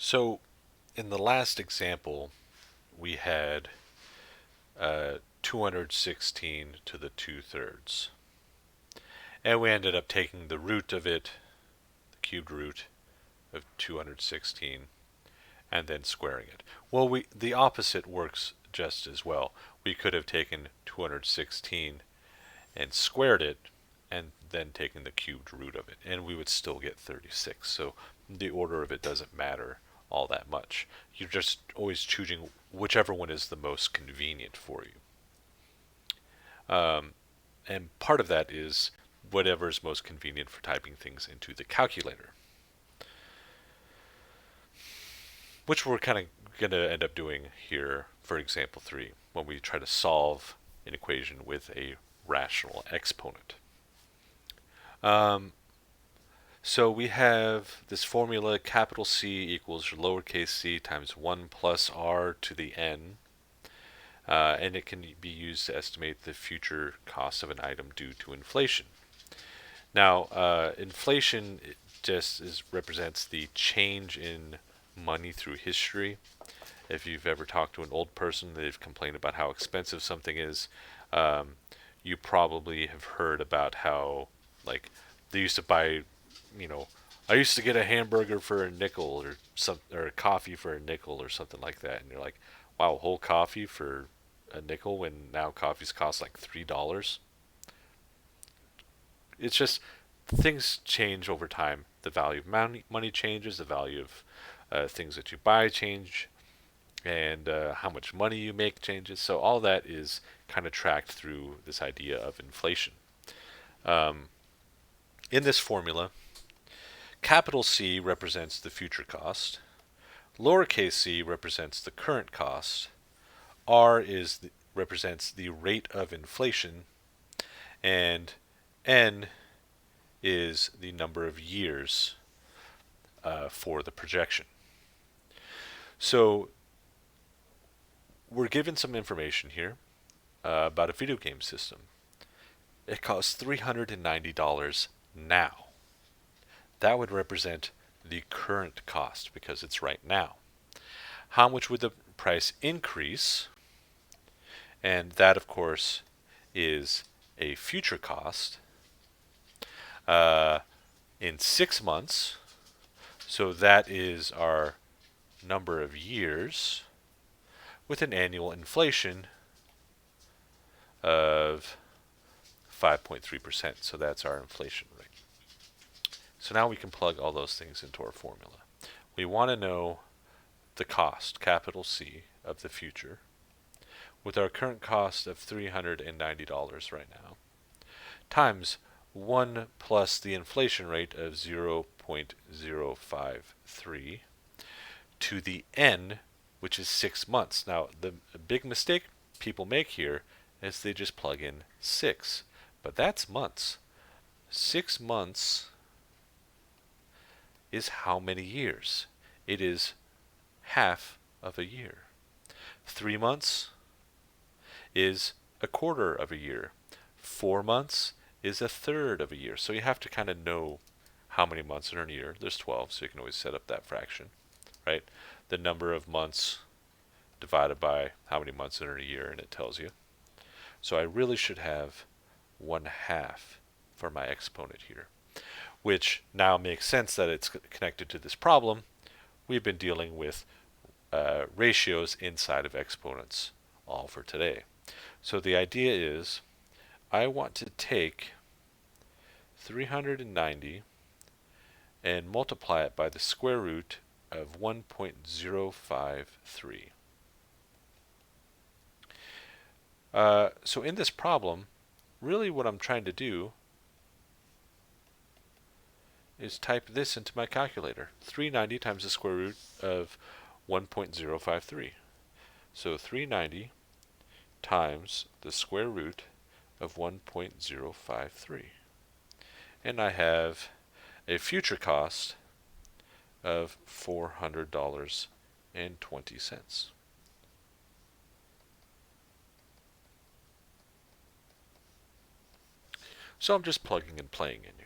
So, in the last example, we had 216 to the 2/3. And we ended up taking the root of it, the cubed root of 216, and then squaring it. Well, the opposite works just as well. We could have taken 216 and squared it, and then taken the cubed root of it, and we would still get 36. So the order of it doesn't matter all that much. You're just always choosing whichever one is the most convenient for you. And part of that is whatever is most convenient for typing things into the calculator, which we're kind of going to end up doing here for example 3 when we try to solve an equation with a rational exponent. So we have this formula, capital C equals lowercase c times 1 plus r to the n, and it can be used to estimate the future cost of an item due to inflation. Now, inflation represents the change in money through history. If you've ever talked to an old person, they've complained about how expensive something is. You probably have heard about how, like, they used to buy, you know, I used to get a hamburger for a nickel or a coffee for a nickel or something like that, and you're like, wow, whole coffee for a nickel when now coffees cost like $3. It's just things change over time. The value of money changes, the value of things that you buy change, and how much money you make changes. So all that is kind of tracked through this idea of inflation. In this formula, capital C represents the future cost, lowercase c represents the current cost, represents the rate of inflation, and n is the number of years for the projection. So we're given some information here about a video game system. It costs $390 now. That would represent the current cost because it's right now. How much would the price increase? And that, of course, is a future cost in 6 months. So that is our number of years with an annual inflation of 5.3%. So that's our inflation rate. So now we can plug all those things into our formula. We want to know the cost, capital C, of the future, with our current cost of $390 right now, times 1 plus the inflation rate of 0.053 to the n, which is 6 months. Now, the big mistake people make here is they just plug in 6, but that's months. 6 months is how many years? It is half of a year. 3 months is a quarter of a year. 4 months is a third of a year. So you have to kind of know how many months are in a year. There's 12, so you can always set up that fraction, right? The number of months divided by how many months are in a year, and it tells you. So I really should have 1/2 for my exponent here, which now makes sense that it's connected to this problem. We've been dealing with ratios inside of exponents all for today. So the idea is I want to take 390 and multiply it by the square root of 1.053. So in this problem, really what I'm trying to do is type this into my calculator. 390 times the square root of 1.053. So 390 times the square root of 1.053. And I have a future cost of $400.20. So I'm just plugging and playing in